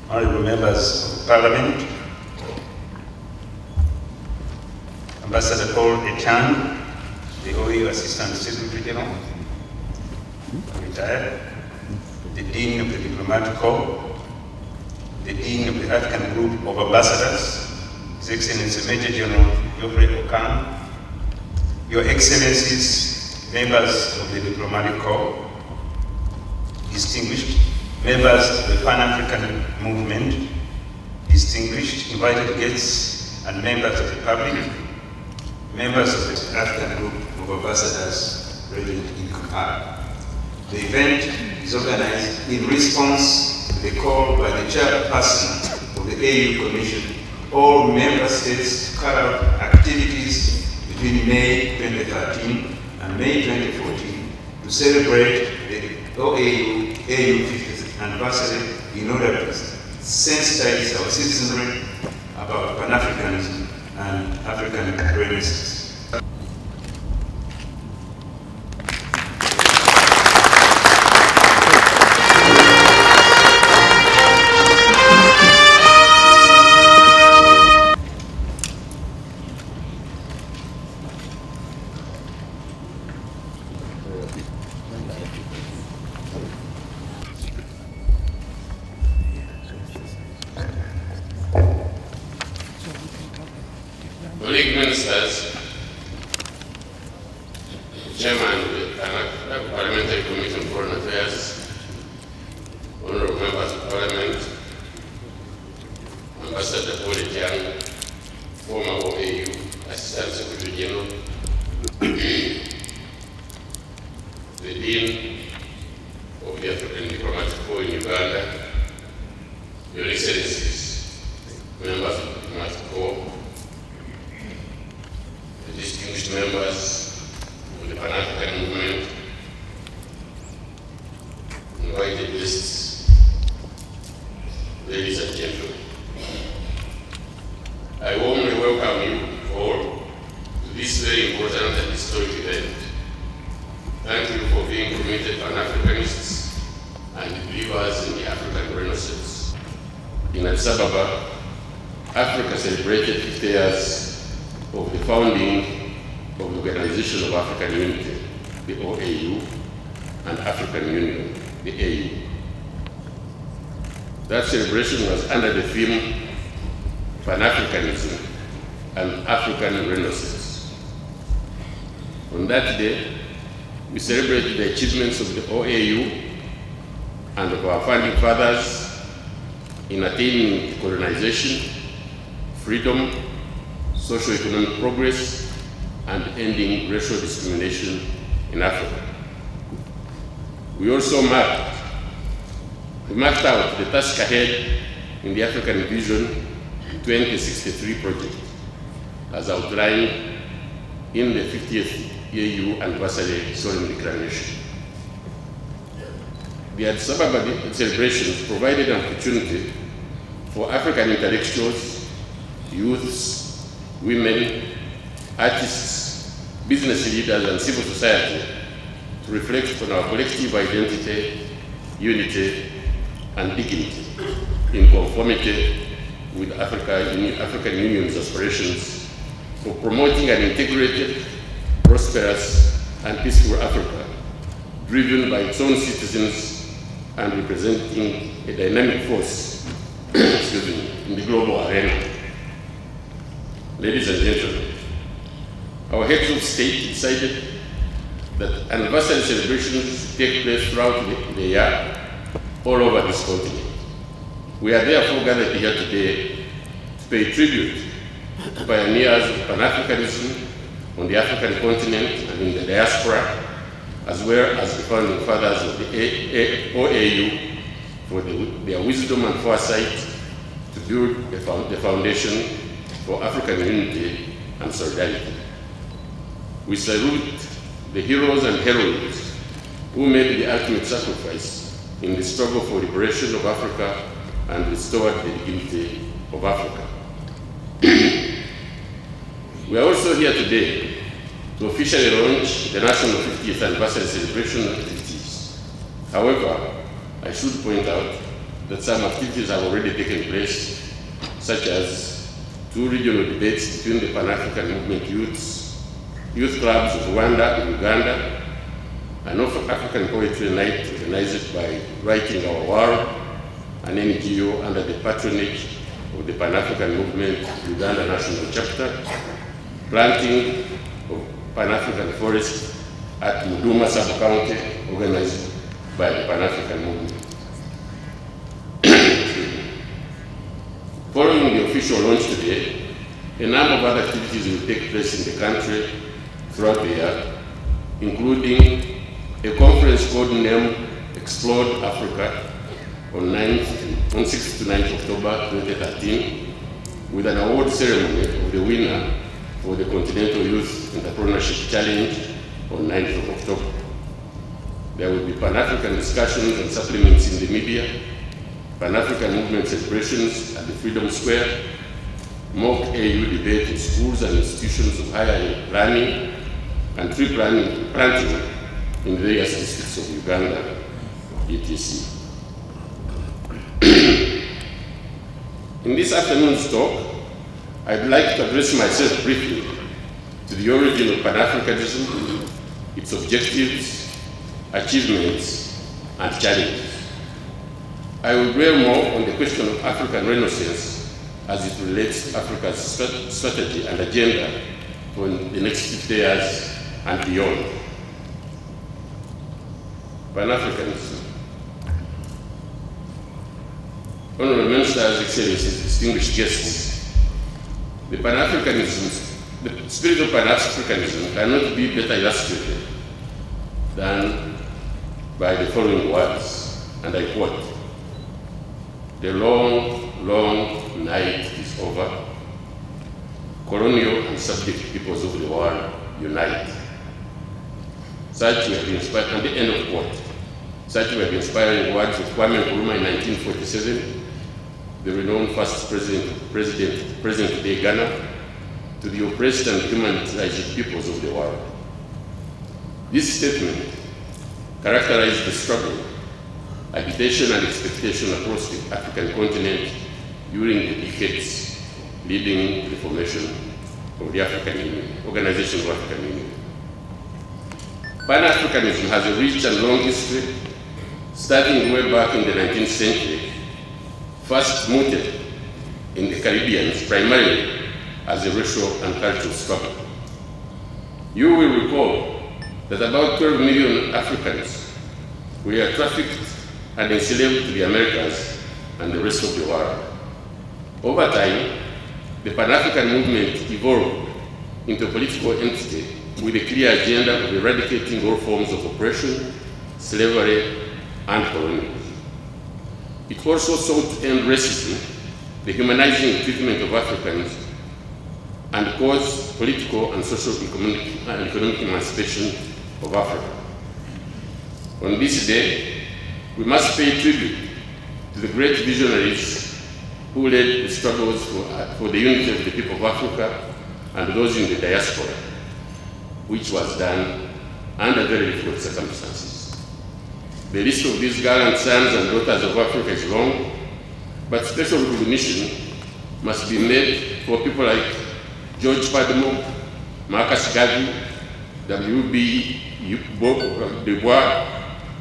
honorable members of Parliament, Ambassador Paul Echan, the OAU Assistant Secretary General, retired, the Dean of the Diplomatic Corps, the Dean of the African Group of Ambassadors, His Excellency Major General Geoffrey Okan, Your Excellencies, members of the Diplomatic Corps, distinguished members of the Pan-African Movement, distinguished invited guests and members of the public, members of the African Group of Ambassadors present in Kampala. The event is organized in response to the call by the chairperson of the AU Commission, all member states to carry out activities between May 2013 and May 2014 to celebrate the OAU 50th anniversary in order to sensitize our citizenry about Pan-Africanism and African Renaissance. Colleague ministers, Chairman of the Parliamentary Committee on Foreign Affairs, honorable members of Parliament, Ambassador Paul Etiang, former OAU Assistant Secretary General, the Dean of the African Diplomatic Corps in Uganda, Your Excellencies, members of the Diplomatic Corps, distinguished members of the Pan-African Movement, invited guests, ladies and gentlemen. I warmly welcome you all to this very important and historic event. Thank you for being committed Pan-Africanists and believers in the African Renaissance. In Addis Ababa, Africa celebrated 50 years of the founding of the Organization of African Unity, the OAU, and African Union, the AU. That celebration was under the theme Pan-Africanism and African Renaissance. On that day, we celebrated the achievements of the OAU and of our founding fathers in attaining colonization, freedom, socio-economic progress, and ending racial discrimination in Africa. We also marked out the task ahead in the African Vision 2063 project, as outlined in the 50th AU Anniversary Solemn Declaration. The Addis Ababa celebrations provided an opportunity for African intellectuals, youths, women, artists, business leaders, and civil society to reflect on our collective identity, unity, and dignity in conformity with African Union's aspirations for promoting an integrated, prosperous, and peaceful Africa, driven by its own citizens and representing a dynamic force in the global arena. Ladies and gentlemen, our heads of state decided that anniversary celebrations take place throughout the year all over this continent. We are therefore gathered here today to pay tribute to pioneers of Pan-Africanism on the African continent and in the diaspora, as well as the founding fathers of the OAU for their wisdom and foresight to build the foundation for African unity and solidarity. We salute the heroes and heroines who made the ultimate sacrifice in the struggle for liberation of Africa and restored the dignity of Africa. We are also here today to officially launch the national 50th anniversary celebration activities. However, I should point out that some activities have already taken place, such as 2 regional debates between the Pan-African Movement youth clubs of Rwanda and Uganda, an African Poetry Night organized by Writing Our World, an NGO under the patronage of the Pan-African Movement Uganda National Chapter, planting of Pan-African forest at Muduma Sub-County, organized by the Pan-African Movement. Following the official launch today, a number of other activities will take place in the country throughout the year, including a conference called named Explored Africa on 6th to 9th October 2013, with an award ceremony of the winner for the Continental Youth Entrepreneurship Challenge on 9th of October. There will be Pan-African discussions and supplements in the media, Pan-African movement celebrations at the Freedom Square, mock AU debate in schools and institutions of higher learning, and tree planting in various districts of Uganda, etc. In this afternoon's talk, I'd like to address myself briefly to the origin of Pan-Africanism, its objectives, achievements, and challenges. I will dwell more on the question of African Renaissance as it relates to Africa's strategy and agenda for the next 50 years and beyond. Pan-Africanism. Honorable Ministers, Excellencies, distinguished guests, the spirit of Pan-Africanism cannot be better illustrated than by the following words, and I quote: "The long, long night is over. Colonial and subject peoples of the world unite." Such were the inspiring, and the end of quote. Such were the inspiring words of Kwame Nkrumah in 1947, the renowned first present-day Ghana, to the oppressed and humanized peoples of the world. This statement characterized the struggle, agitation, and expectation across the African continent during the decades leading to the formation of the African Union, Organization of African Union. Pan-Africanism has a rich and long history, starting way back in the 19th century, first mooted in the Caribbean primarily as a racial and cultural struggle. You will recall that about 12 million Africans were trafficked and enslaved to the Americas and the rest of the world. Over time, the Pan-African movement evolved into a political entity with a clear agenda of eradicating all forms of oppression, slavery, and colonialism. It also sought to end racism, the humanizing treatment of Africans, and cause political and social and economic emancipation of Africa. On this day, we must pay tribute to the great visionaries who led the struggles for the unity of the people of Africa and those in the diaspora, which was done under very difficult circumstances. The list of these gallant sons and daughters of Africa is long, but special recognition must be made for people like George Padmore, Marcus Garvey, W.B. Du Bois,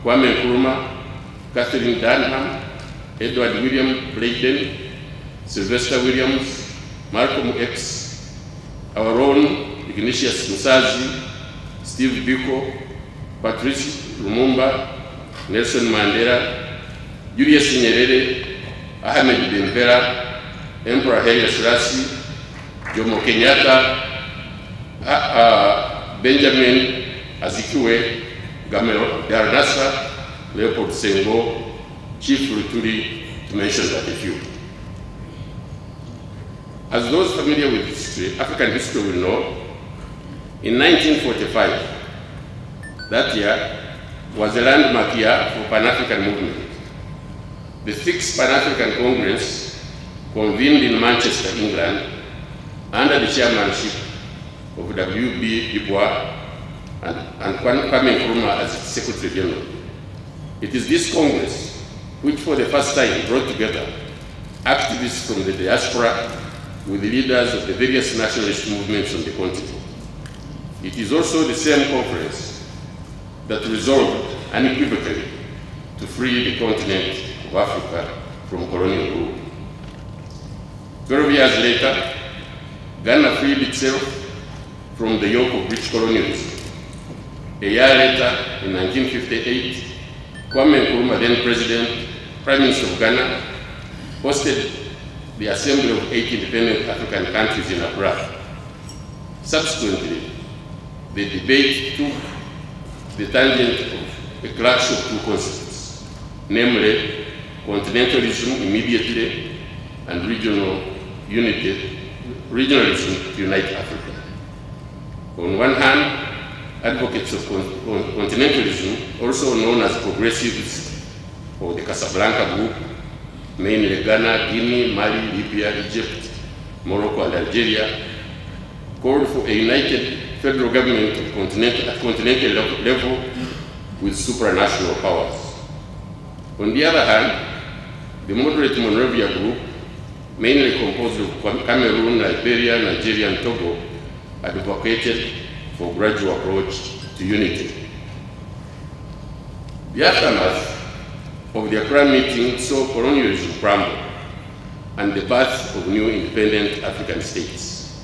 Kwame Nkrumah, Catherine Dunham, Edward William Bladen, Sylvester Williams, Malcolm X, our own Ignatius Musazi, Steve Biko, Patrice Lumumba, Nelson Mandela, Julius Nyerere, Ahmed Benbera, Emperor Haile Selassie, Jomo Kenyatta, Benjamin Azikiwe, Gamal Darnasa, Leopold Senghor, Chief Ruturi, to mention but a few. As those familiar with history, African history will know, in 1945, that year was a landmark year for Pan-African movement. The 6th Pan-African Congress convened in Manchester, England, under the chairmanship of W.B. Du Bois and Kwame Nkrumah as its Secretary General. It is this Congress which for the first time brought together activists from the diaspora with the leaders of the various nationalist movements on the continent. It is also the same conference that resolved unequivocally to free the continent of Africa from colonial rule. 12 years later, Ghana freed itself from the yoke of British colonialism. A year later, in 1958, Kwame Nkrumah, then President, Prime Minister of Ghana, hosted the assembly of 8 independent African countries in Accra. Subsequently, the debate took the tangent of a clash of two concepts, namely continentalism immediately and regionalism to unite Africa. On one hand, advocates of continentalism, also known as progressives or the Casablanca group, mainly Ghana, Guinea, Mali, Libya, Egypt, Morocco, and Algeria, called for a united federal government at continental level with supranational powers. On the other hand, the moderate Monrovia group, mainly composed of Cameroon, Liberia, Nigeria, and Togo, advocated for gradual approach to unity. The aftermath of the Accra meeting saw colonialism crumble and the birth of new independent African states.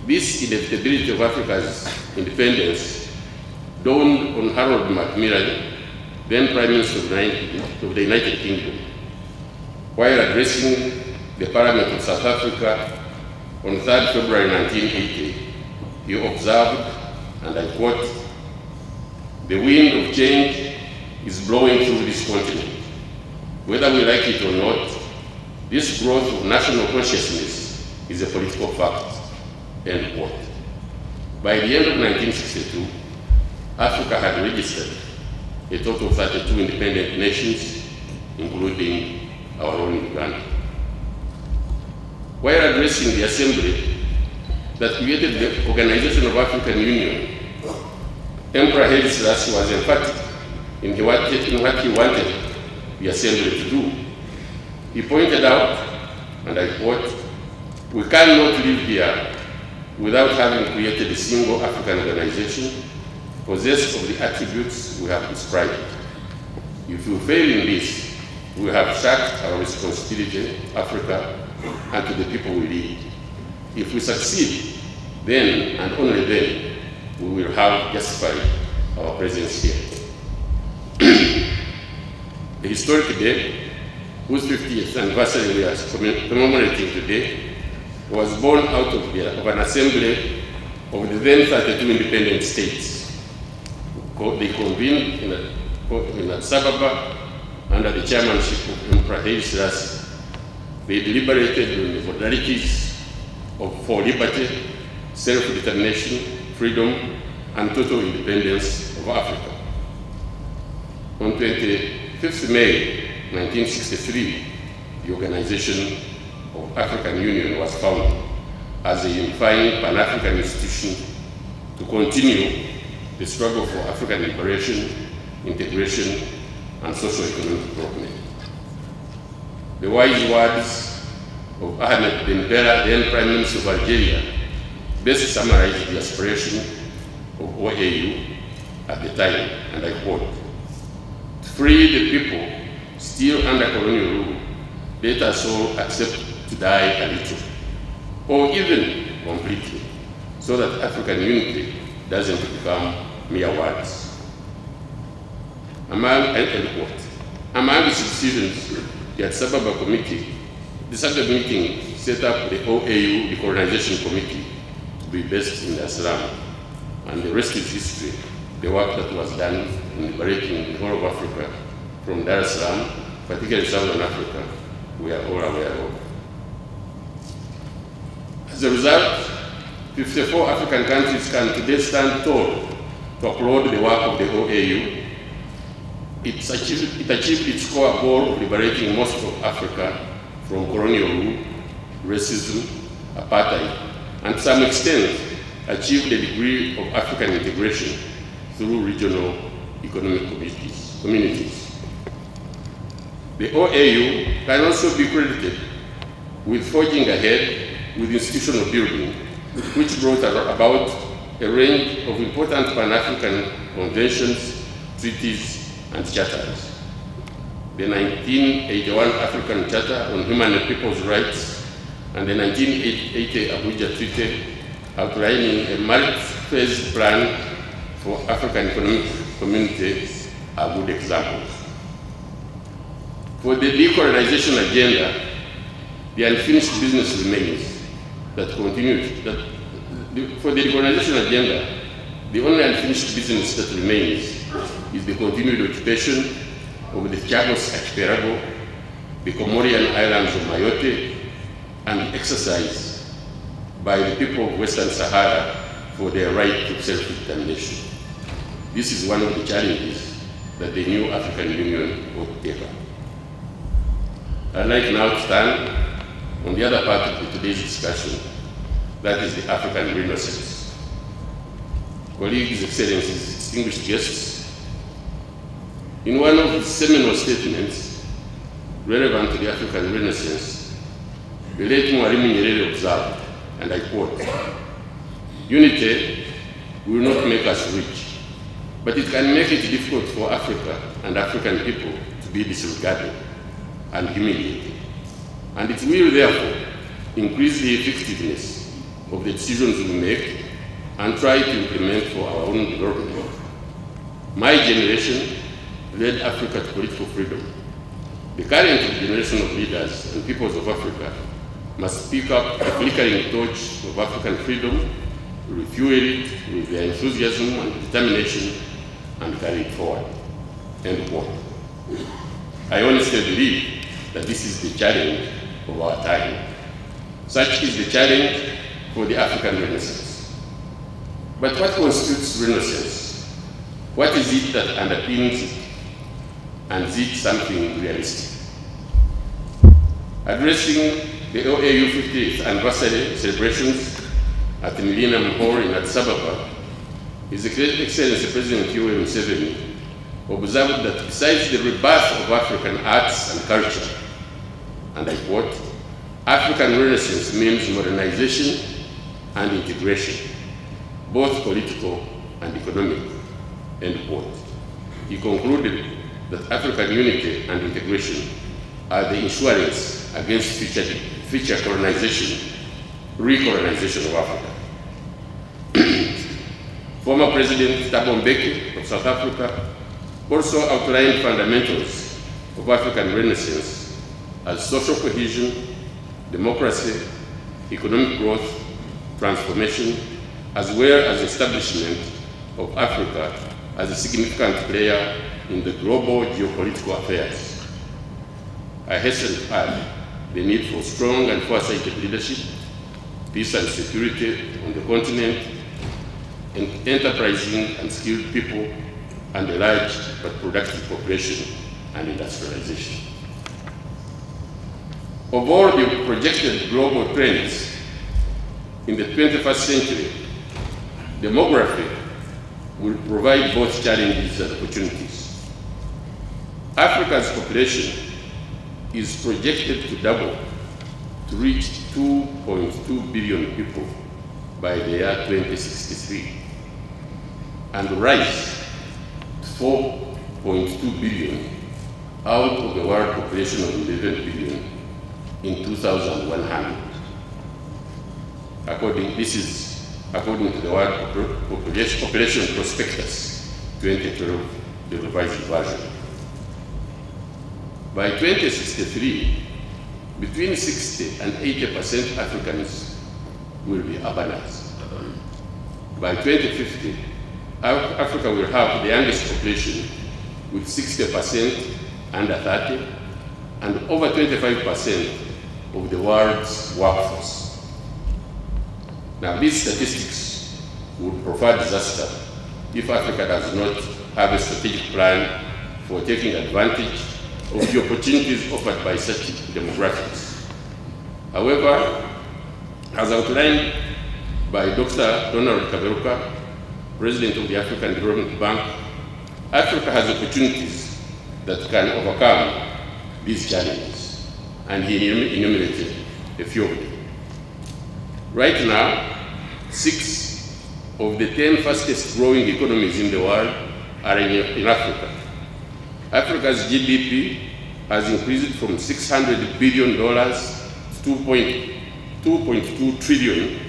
This inevitability of Africa's independence dawned on Harold Macmillan, then Prime Minister of the United Kingdom, while addressing the Parliament of South Africa on 3rd February 1980. He observed, and I quote, "The wind of change is blowing through this continent. Whether we like it or not, this growth of national consciousness is a political fact," end quote. By the end of 1962, Africa had registered a total of 32 independent nations, including our own Uganda. While addressing the assembly that created the Organization of African Union, Emperor Haile Selassie was emphatic in what he wanted the assembly to do. He pointed out, and I quote, "We cannot live here without having created a single African organization possessed of the attributes we have described. If we fail in this, we have shirked our responsibility to Africa and to the people we lead. If we succeed, then and only then we will have justified our presence here." The historic day, whose 50th anniversary we are commemorating today, was born out of an assembly of the then 32 independent states. They convened in Addis Ababa under the chairmanship of Emperor Haile Selassie. They deliberated on the modalities for liberty, self-determination, freedom, and total independence of Africa. On 25th May 1963, the Organization of African Union was founded as a unifying Pan-African institution to continue the struggle for African liberation, integration, and socio-economic development. The wise words of Ahmed Ben Bella, then Prime Minister of Algeria, best summarized the aspiration of OAU at the time, and I quote, "To free the people still under colonial rule, let us all accept to die a little, or even completely, so that African unity doesn't become mere words." Among its decisions, the Addis Ababa Committee, the second meeting set up the OAU Decolonization Committee to be based in Dar es Salaam, and the rest is history. The work that was done in liberating the whole of Africa from Dar es Salaam, particularly Southern Africa, we are all aware of. As a result, 54 African countries can today stand tall to applaud the work of the OAU. It achieved its core goal of liberating most of Africa from colonial rule, racism, apartheid, and to some extent achieved a degree of African integration through regional economic communities. The OAU can also be credited with forging ahead with institutional building, which brought about a range of important Pan-African conventions, treaties, and charters. The 1981 African Charter on Human and People's Rights and the 1980 Abuja Treaty outlining a multi-phase plan for African Economic Community are good examples. For the decolonization agenda, the unfinished business remains that continues. For the decolonization agenda, the only unfinished business that remains is the continued occupation of the Chagos Archipelago, the Comorian islands of Mayotte, and exercise by the people of Western Sahara for their right to self-determination. This is one of the challenges that the new African Union will take up. I'd like now to turn on the other part of today's discussion, that is the African Renaissance. Colleagues, Excellencies, distinguished guests, in one of his seminal statements relevant to the African Renaissance, the late Mwalimu Nyerere observed, and I quote, "Unity will not make us rich, but it can make it difficult for Africa and African people to be disregarded and humiliated. And it will therefore increase the effectiveness of the decisions we make and try to implement for our own development. My generation led Africa to political freedom. The current generation of leaders and peoples of Africa must pick up the flickering torch of African freedom, refuel it with their enthusiasm and determination, and carry it forward." End quote. I honestly believe that this is the challenge of our time. Such is the challenge for the African Renaissance. But what constitutes Renaissance? What is it that underpins it? And is it something realistic? Addressing the OAU 50th anniversary celebrations at the Millennium Hall in Addis Ababa, His Excellency President Yoweri Museveni observed that besides the rebirth of African arts and culture, and I quote, "African Renaissance means modernization and integration, both political and economic," end quote. He concluded that African unity and integration are the insurance against future colonization, recolonization of Africa. Former President Thabo Mbeki of South Africa also outlined fundamentals of African Renaissance as social cohesion, democracy, economic growth, transformation, as well as establishment of Africa as a significant player in the global geopolitical affairs. I hasten to add the need for strong and foresighted leadership, peace and security on the continent, and enterprising and skilled people, and a large but productive population and industrialization. Of all the projected global trends in the 21st century, demography will provide both challenges and opportunities. Africa's population is projected to double to reach 2.2 billion people by the year 2063 and rise to 4.2 billion out of the world population of 11 billion in 2100. This is according to the World Population Prospectus 2012, the revised version. By 2063, between 60 and 80% Africans will be urbanized. By 2050, Africa will have the youngest population with 60% under 30 and over 25% of the world's workforce. Now, these statistics would provide disaster if Africa does not have a strategic plan for taking advantage of the opportunities offered by such demographics. However, as outlined by Dr. Donald Kaberuka, President of the African Development Bank, Africa has opportunities that can overcome these challenges, and he enumerated a few of them. Right now, 6 of the 10 fastest growing economies in the world are in Africa. Africa's GDP has increased from $600 billion to $2.2 trillion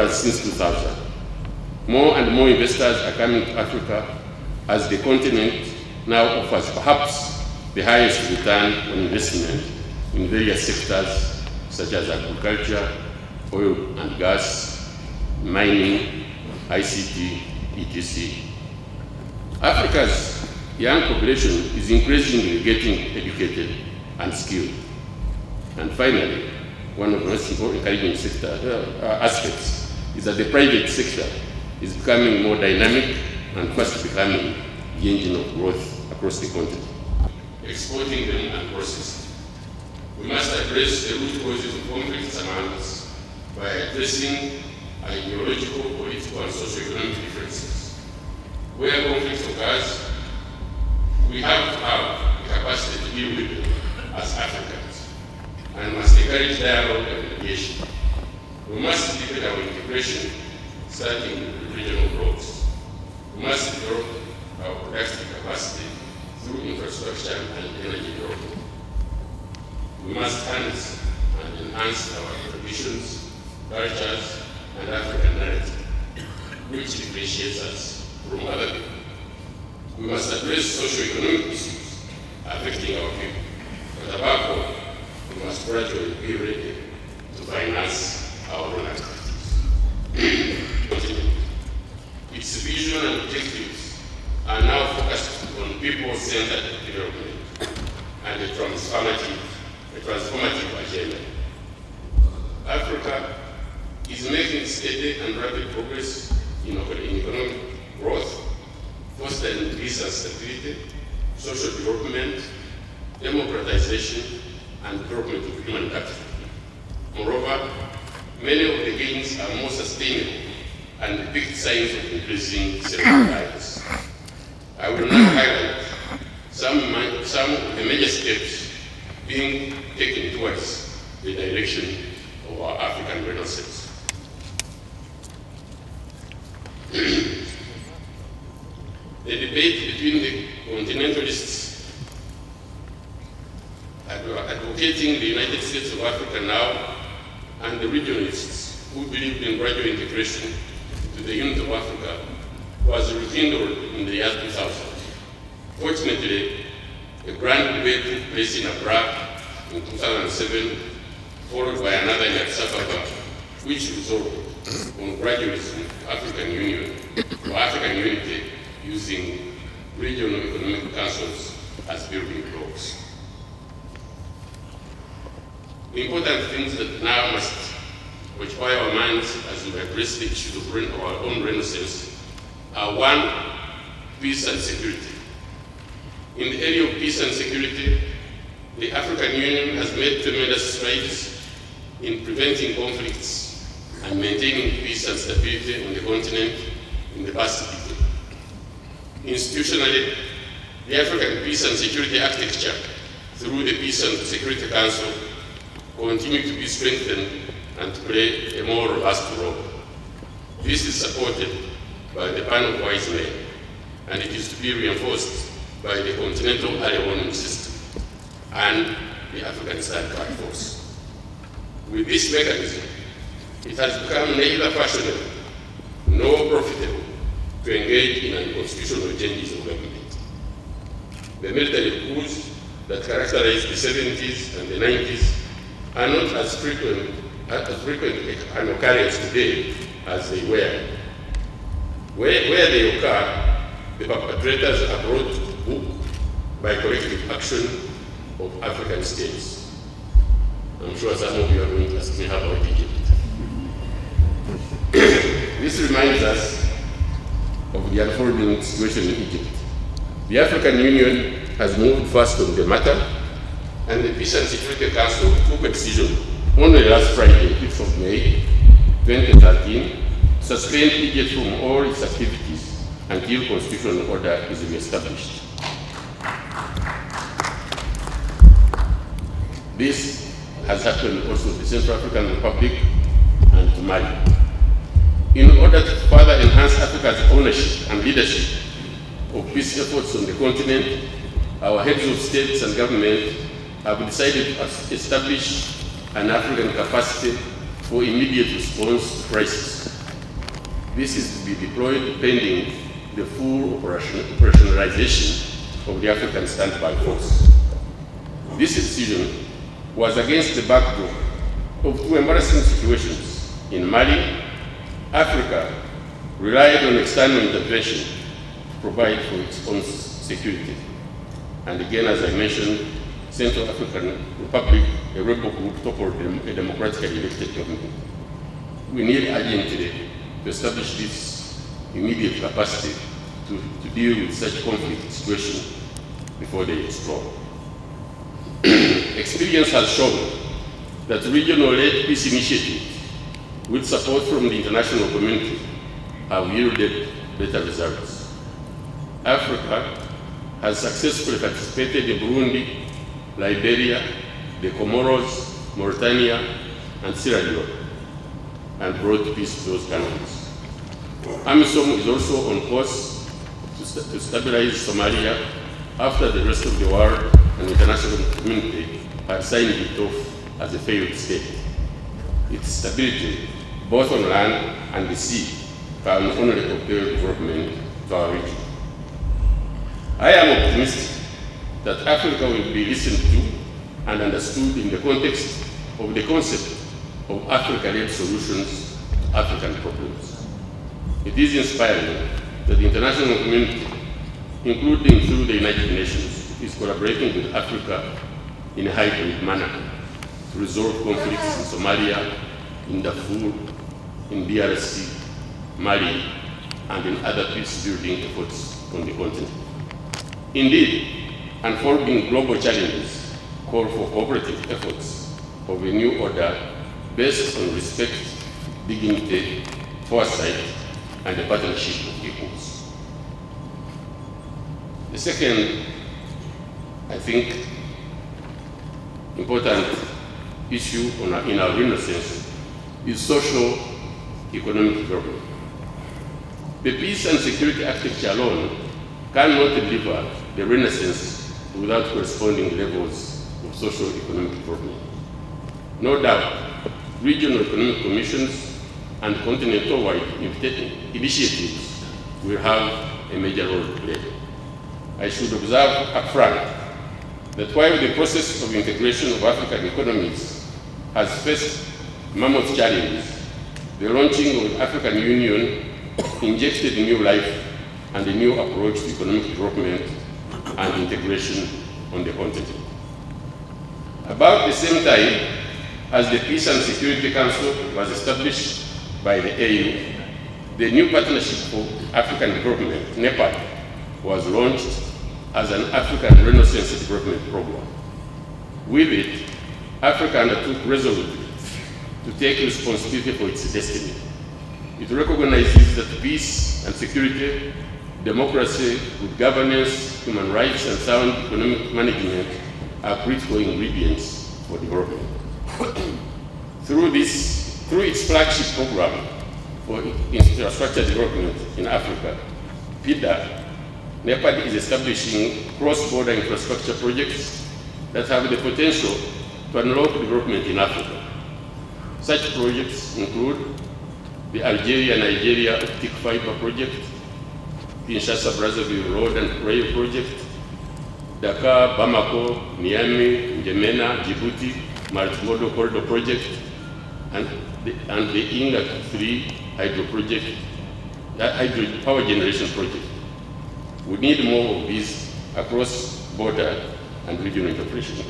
since 2000. More and more investors are coming to Africa as the continent now offers perhaps the highest return on investment in various sectors such as agriculture, oil and gas, mining, ICT, etc. Africa's young population is increasingly getting educated and skilled. And finally, one of the most important encouraging aspects is that the private sector is becoming more dynamic and fast becoming the engine of growth across the continent. Exporting them and processing. We must address the root causes of conflicts among us by addressing ideological, political, and socio-economic differences. Where conflicts occurs, we have to have the capacity to deal with them as Africans and must encourage dialogue and mediation. We must deepen our integration, starting with regional growth. We must develop our productive capacity through infrastructure and energy development. We must harness and enhance our traditions, cultures, and African narrative, which differentiates us from other people. We must address socio-economic issues affecting our people, but above all, we must gradually be ready to finance our own activities. Its vision and objectives are now focused on people-centered development and a transformative agenda. Africa is making steady and rapid progress in economic growth, fostering peace and stability, social development, democratization, and development of human capital. Moreover, many of the gains are more sustainable and depict signs of increasing self-reliance. I will now highlight some of the major steps being taken towards the direction of our African Renaissance. The debate between the continentalists advocating the United States of Africa now and the regionalists who believed in gradual integration to the unity of Africa was rekindled in the year 2000. Fortunately, a grand debate took place in Accra in 2007, followed by another in Addis Ababa, which resolved on gradualism, African Union, or African unity using regional economic councils as building blocks. The important things that now must occupy our minds as we address the issues of our own Renaissance are: 1, peace and security. In the area of peace and security, the African Union has made tremendous strides in preventing conflicts and maintaining peace and stability on the continent in the past decade. Institutionally, the African Peace and Security Architecture through the Peace and Security Council continue to be strengthened and to play a more robust role. This is supported by the panel of wise men, and it is to be reinforced by the Continental Early Warning System and the African Standby Force. With this mechanism, it has become neither fashionable nor profitable to engage in unconstitutional changes of government. The military coups that characterized the 70s and the 90s are not as frequent an occurrence today as they were. Where they occur, the perpetrators are brought to book by collective action of African states. I'm sure some of you are going to ask me how about Egypt. This reminds us of the unfolding situation in Egypt. The African Union has moved fast on the matter, and the Peace and Security Council took a decision only last Friday, 5th of May 2013, to suspend Egypt from all its activities until constitutional order is reestablished. This has happened also to the Central African Republic and to Mali. In order to further enhance Africa's ownership and leadership of peace efforts on the continent, our heads of states and government have decided to establish an African capacity for immediate response to crisis. This is to be deployed pending the full operationalization of the African Standby Force. This decision was against the backdrop of two embarrassing situations. In Mali, Africa relied on external intervention to provide for its own security. And again, as I mentioned, Central African Republic, a rebel group toppled a democratically elected government. We need urgently to establish this immediate capacity to deal with such conflict situations before they explode. Experience has shown that regional-led peace initiatives with support from the international community have yielded better results. Africa has successfully participated in Burundi, Liberia, the Comoros, Mauritania, and Sierra Leone, and brought peace to those countries. AMISOM is also on course to stabilize Somalia after the rest of the world and the international community had signed it off as a failed state. Its stability, both on land and the sea, can only propel development to our region. I am optimistic that Africa will be listened to and understood in the context of the concept of Africa-led solutions to African problems. It is inspiring that the international community, including through the United Nations, is collaborating with Africa in a hybrid manner to resolve conflicts in Somalia, in Darfur, in DRC, Mali, and in other peace-building efforts on the continent. Indeed, unfolding global challenges call for cooperative efforts of a new order based on respect, dignity, foresight, and a partnership of equals. The second, I think, important issue in our Renaissance is socio-economic development. The peace and security architecture alone cannot deliver the Renaissance without corresponding levels of socio-economic development. No doubt, regional economic commissions and continental-wide initiatives will have a major role to play. I should observe upfront that while the process of integration of African economies has faced mammoth challenges, the launching of the African Union injected new life and a new approach to economic development and integration on the continent. About the same time as the Peace and Security Council was established by the AU, the new Partnership for African Development, NEPAD, was launched as an African Renaissance development program. With it, Africa undertook resolutely to take responsibility for its destiny. It recognizes that peace and security, democracy, good governance, human rights, and sound economic management are critical ingredients for development. Through its flagship program for infrastructure development in Africa, PIDA, NEPAD is establishing cross-border infrastructure projects that have the potential to unlock development in Africa. Such projects include the Algeria-Nigeria optic fiber project, Kinshasa-Brazzaville road and rail project, Dakar, Bamako, Niamey, N'Djamena, Djibouti multimodal corridor project, and the Inga 3 hydro project, hydro power generation project. We need more of these across border and regional infrastructure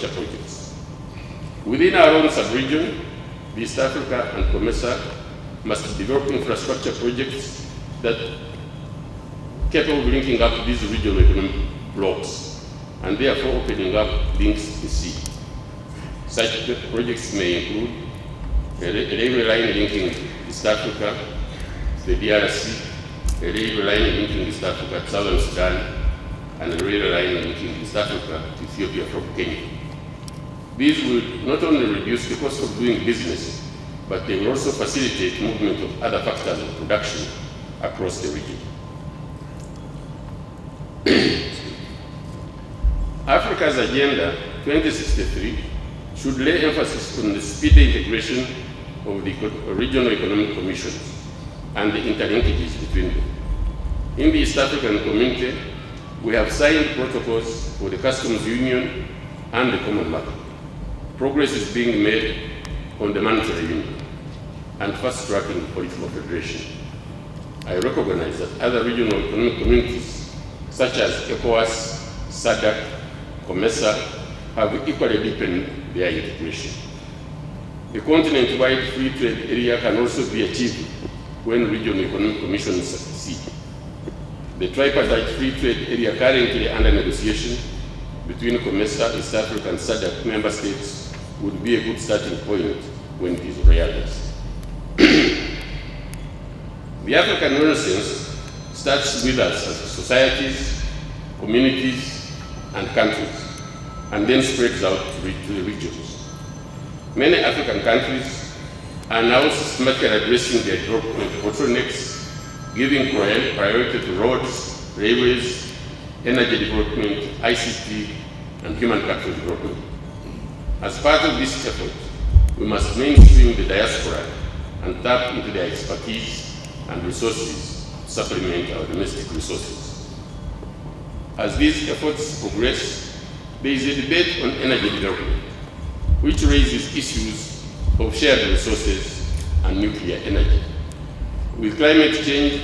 projects. Within our own sub-region, East Africa and COMESA must develop infrastructure projects that capable of linking up these regional economic blocks and therefore opening up links to the sea. Such projects may include a railway line linking East Africa, the DRC, a railway line linking East Africa, Southern Sudan, and a rail line linking East Africa to Ethiopia from Kenya. These would not only reduce the cost of doing business, but they will also facilitate movement of other factors of production across the region. Africa's Agenda 2063 should lay emphasis on the speedy integration of the regional economic commissions and the interlinkages between them. In the East African community, we have signed protocols for the customs union and the common market. Progress is being made on the monetary union and fast-tracking political federation. I recognize that other regional economic communities, such as ECOWAS, SADC, COMESA, have equally deepened their integration. The continent-wide free trade area can also be achieved when regional economic commissions succeed. The tripartite free trade area currently under negotiation between COMESA, East Africa, and SADC member states would be a good starting point when it is realized. The African Renaissance starts with us as societies, communities, and countries, and then spreads out to the regions. Many African countries are now systematically addressing their development bottlenecks, giving priority to roads, railways, energy development, ICT, and human capital development. As part of this effort, we must mainstream the diaspora and tap into their expertise and resources to supplement our domestic resources. As these efforts progress, there is a debate on energy development, which raises issues of shared resources and nuclear energy. With climate change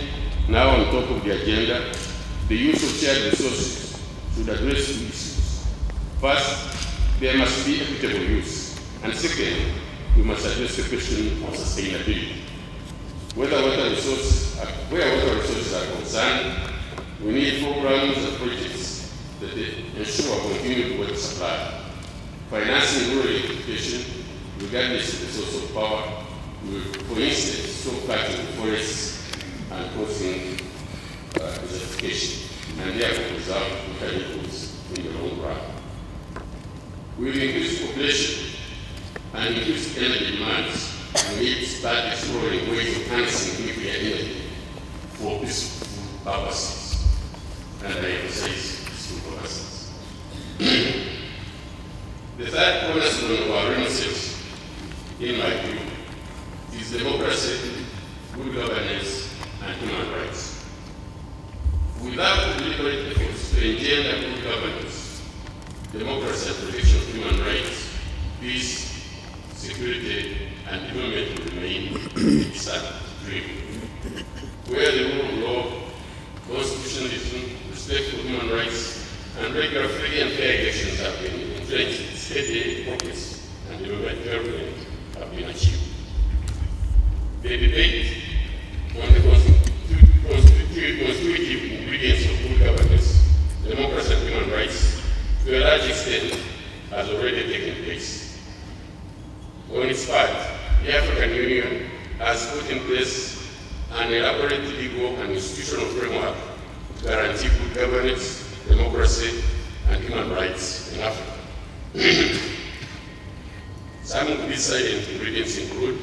now on top of the agenda, the use of shared resources should address two issues. First, there must be equitable use, and second, we must address the question of sustainability. Where water resources are concerned, we need programs and projects that ensure continued water supply. Financing rural electrification, regardless of the source of power, will, for instance, stop cutting forests and causing desertification, and therefore preserve water equals in the long run. With increased population and increased energy demands, we need to start exploring ways of harnessing nuclear energy for peaceful purposes. And I emphasize peaceful purposes. The third cornerstone of our Renaissance, in my view, is democracy, good governance, and human rights. Without deliberate efforts to engender good governance, democracy and protection of human rights, peace, security, and development will remain a sad dream. Where the rule of law, constitutionalism, respect for human rights, and regular free and fair elections have been entrenched, steady progress and development have been achieved. The debate on the constitutive ingredients of good governance, democracy and human rights, to a large extent, has already taken place. On its part, the African Union has put in place an elaborate legal and institutional framework to guarantee good governance, democracy, and human rights in Africa. Some of these silent ingredients include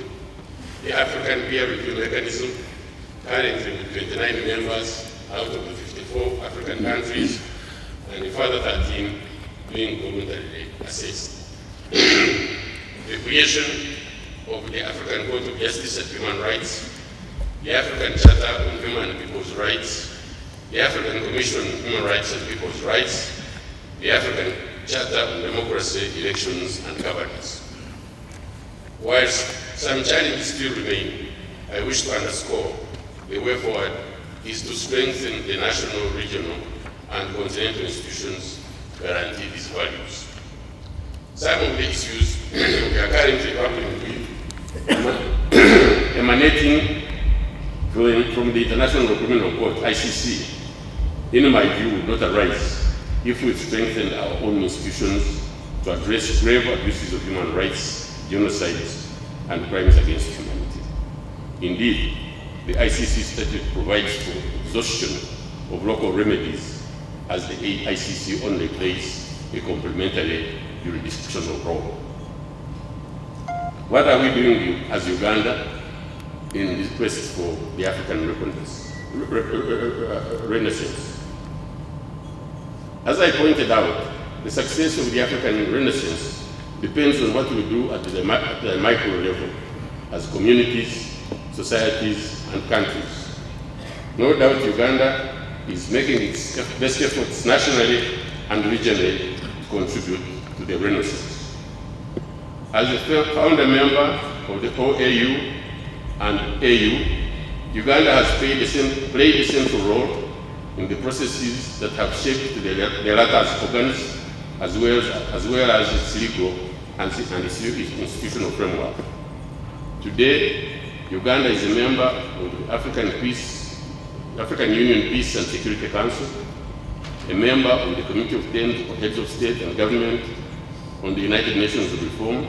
the African peer review mechanism, currently with 29 members out of the 54 African countries, and the further 13 being voluntarily assessed. The creation of the African Court of Justice and Human Rights, the African Charter on Human and People's Rights, the African Commission on Human Rights and People's Rights, the African Charter on Democracy, Elections, and Governance. Whilst some challenges still remain, I wish to underscore the way forward is to strengthen the national, regional, and continental institutions to guarantee these values. Some of the issues we are currently grappling with emanating from the International Criminal Court, ICC, in my view, would not arise if we strengthened our own institutions to address grave abuses of human rights, genocides, and crimes against humanity. Indeed, the ICC statute provides for exhaustion of local remedies as the ICC only plays a complementary jurisdictional role. What are we doing as Uganda in this quest for the African Renaissance? As I pointed out, the success of the African Renaissance depends on what we do at the micro level as communities, societies, and countries. No doubt Uganda is making its best efforts nationally and regionally to contribute to the Renaissance. As a founder member of the OAU and AU, Uganda has played a central role in the processes that have shaped the latter's organs, as well as its legal and its institutional framework. Today, Uganda is a member of the African Union Peace and Security Council, a member of the Committee of 10 Heads of State and Government on the United Nations Reform,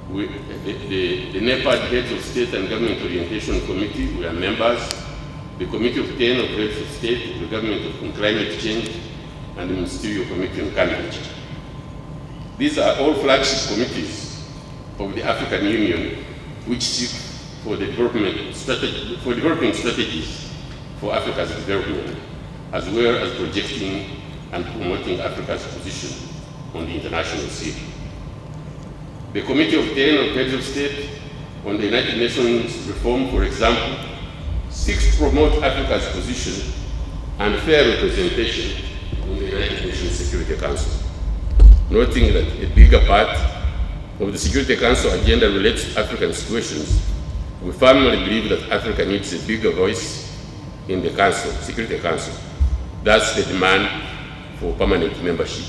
the NEPAD Heads of State and Government Orientation Committee, we are members, the Committee of 10 of Heads of State, the Government on Climate Change, and the Ministerial Committee on Climate. These are all flagship committees of the African Union, which seek for developing strategies for Africa's development, as well as projecting and promoting Africa's position on the international scene. The Committee of 10 of Heads of State on the United Nations Reform, for example, seeks to promote Africa's position and fair representation in the United Nations Security Council, noting that a bigger part of the Security Council agenda relates to African situations. We firmly believe that Africa needs a bigger voice in the Council, Security Council. That's the demand for permanent membership,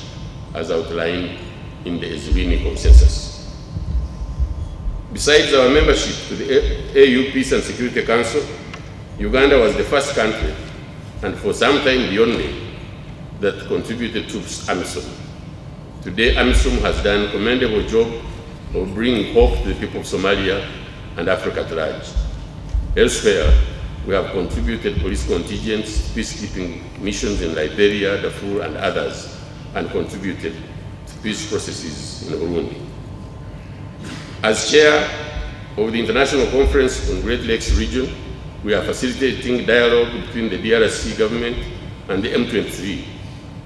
as outlined in the Ezulini Consensus. Besides our membership to the AU Peace and Security Council, Uganda was the first country, and for some time the only, that contributed to AMISOM. Today, AMISOM has done a commendable job of bringing hope to the people of Somalia and Africa at large. Elsewhere, we have contributed police contingents, peacekeeping missions in Liberia, Darfur, and others, and contributed to peace processes in Burundi. As chair of the International Conference on Great Lakes region, we are facilitating dialogue between the DRC government and the M23.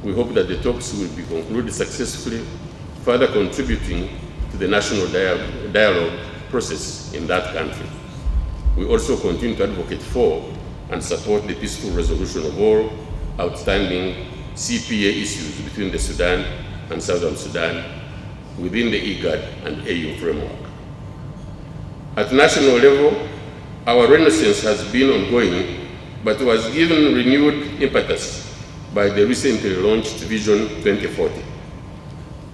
We hope that the talks will be concluded successfully, further contributing to the national dialogue process in that country. We also continue to advocate for and support the peaceful resolution of all outstanding CPA issues between the Sudan and Southern Sudan within the IGAD and AU framework. At national level, our renaissance has been ongoing, but was given renewed impetus by the recently launched Vision 2040.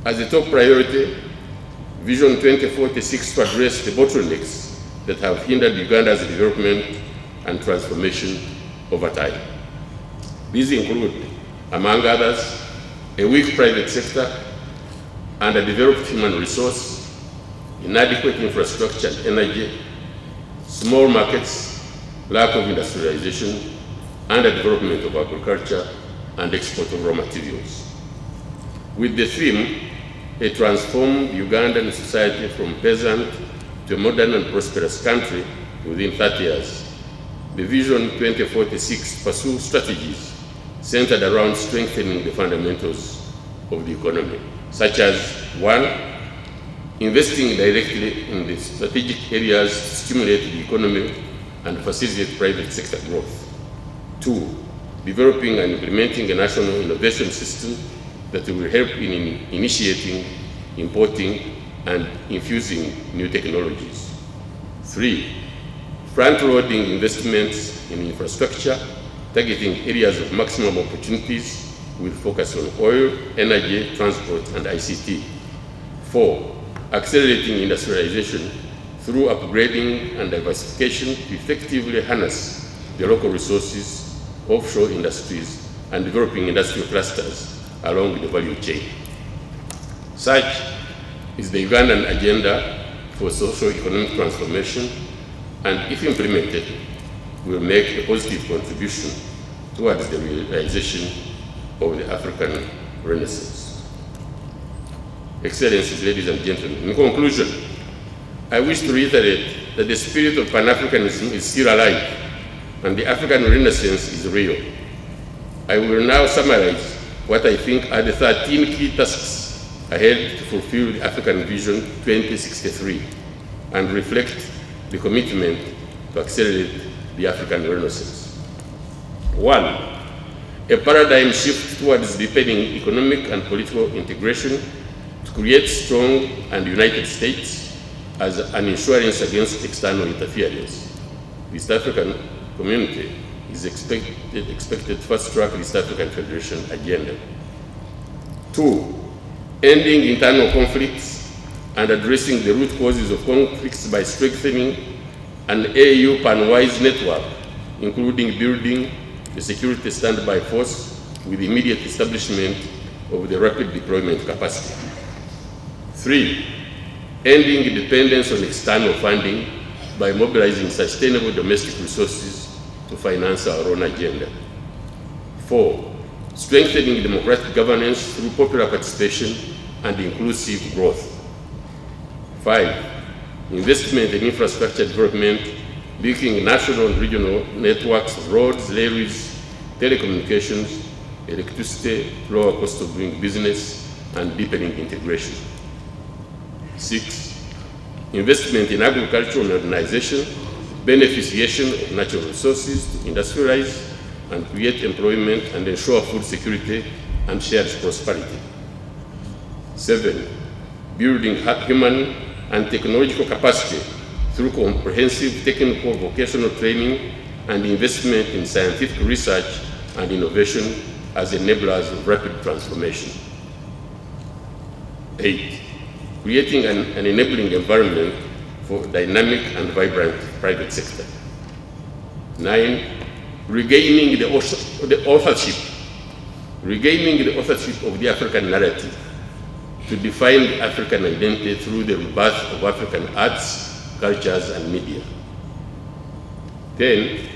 As a top priority, Vision 2040 seeks to address the bottlenecks that have hindered Uganda's development and transformation over time. These include, among others, a weak private sector, underdeveloped human resource, inadequate infrastructure and energy, small markets, lack of industrialization, underdevelopment of agriculture, and export of raw materials. With the theme, a transformed Ugandan society from peasant to a modern and prosperous country within 30 years, the Vision 2046 pursues strategies centered around strengthening the fundamentals of the economy, such as 1, investing directly in the strategic areas to stimulate the economy and facilitate private sector growth. 2, developing and implementing a national innovation system that will help in initiating, importing, and infusing new technologies. 3, front-loading investments in infrastructure, targeting areas of maximum opportunities with focus on oil, energy, transport, and ICT. 4, accelerating industrialization through upgrading and diversification to effectively harness the local resources, offshore industries, and developing industrial clusters along the value chain. Such is the Ugandan agenda for socio-economic transformation, and if implemented, will make a positive contribution towards the realization of the African Renaissance. Excellencies, ladies and gentlemen, in conclusion, I wish to reiterate that the spirit of Pan-Africanism is still alive and the African Renaissance is real. I will now summarize what I think are the 13 key tasks ahead to fulfill the African Vision 2063 and reflect the commitment to accelerate the African Renaissance. 1. A paradigm shift towards deepening economic and political integration to create strong and united states as an insurance against external interference. The East African community is expected fast-track the East African Federation agenda. 2. Ending internal conflicts and addressing the root causes of conflicts by strengthening an AU pan-wise network, including building a security standby force with immediate establishment of the rapid deployment capacity. 3. Ending dependence on external funding by mobilizing sustainable domestic resources to finance our own agenda. 4. Strengthening democratic governance through popular participation and inclusive growth. 5. Investment in infrastructure development, linking national and regional networks of roads, railways, telecommunications, electricity, lower cost of doing business, and deepening integration. 6. Investment in agricultural modernization, beneficiation of natural resources to industrialize and create employment and ensure food security and shared prosperity. 7. Building human and technological capacity through comprehensive technical vocational training and investment in scientific research and innovation as enablers of rapid transformation. 8. Creating an enabling environment for dynamic and vibrant private sector. 9. Regaining the authorship of the African narrative to define the African identity through the rebirth of African arts, cultures, and media. 10.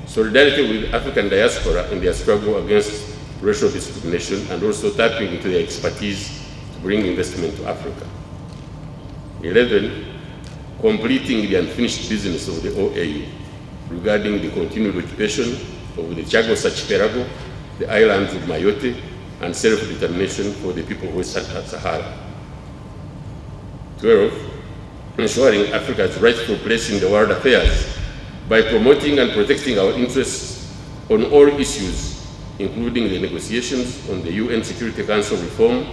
Solidarity with African diaspora in their struggle against racial discrimination and also tapping into their expertise to bring investment to Africa. 11. Completing the unfinished business of the OAU regarding the continued occupation of the Chagos Archipelago, the islands of Mayotte, and self-determination for the people of Western Sahara. 12. Ensuring Africa's rightful place in the world affairs by promoting and protecting our interests on all issues, including the negotiations on the UN Security Council reform,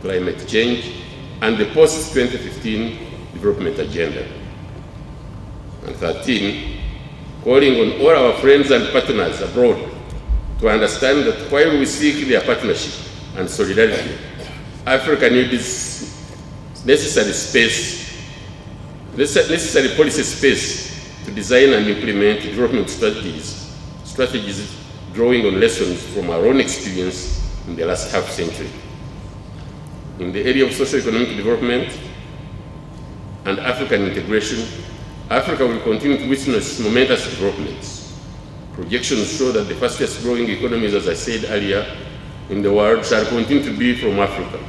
climate change, and the post-2015 development agenda. And 13. Calling on all our friends and partners abroad to understand that while we seek their partnership and solidarity, Africa needs necessary policy space to design and implement development strategies drawing on lessons from our own experience in the last half century. In the area of socio-economic development and African integration, Africa will continue to witness momentous developments. Projections show that the fastest growing economies, as I said earlier, in the world shall continue to be from Africa.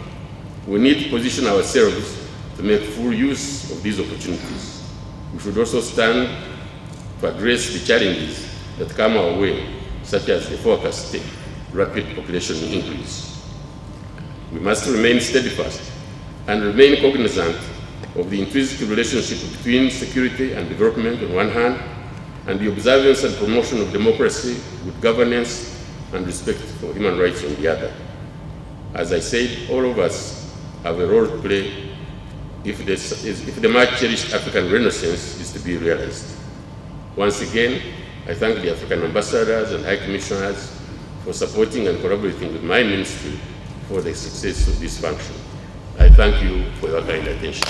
We need to position ourselves to make full use of these opportunities. We should also stand to address the challenges that come our way, such as the forecasted rapid population increase. We must remain steadfast and remain cognizant of the intrinsic relationship between security and development on one hand, and the observance and promotion of democracy, good governance, and respect for human rights on the other. As I said, all of us have a role to play if the much cherished African Renaissance is to be realized. Once again, I thank the African ambassadors and high commissioners for supporting and collaborating with my ministry for the success of this function. I thank you for your kind attention.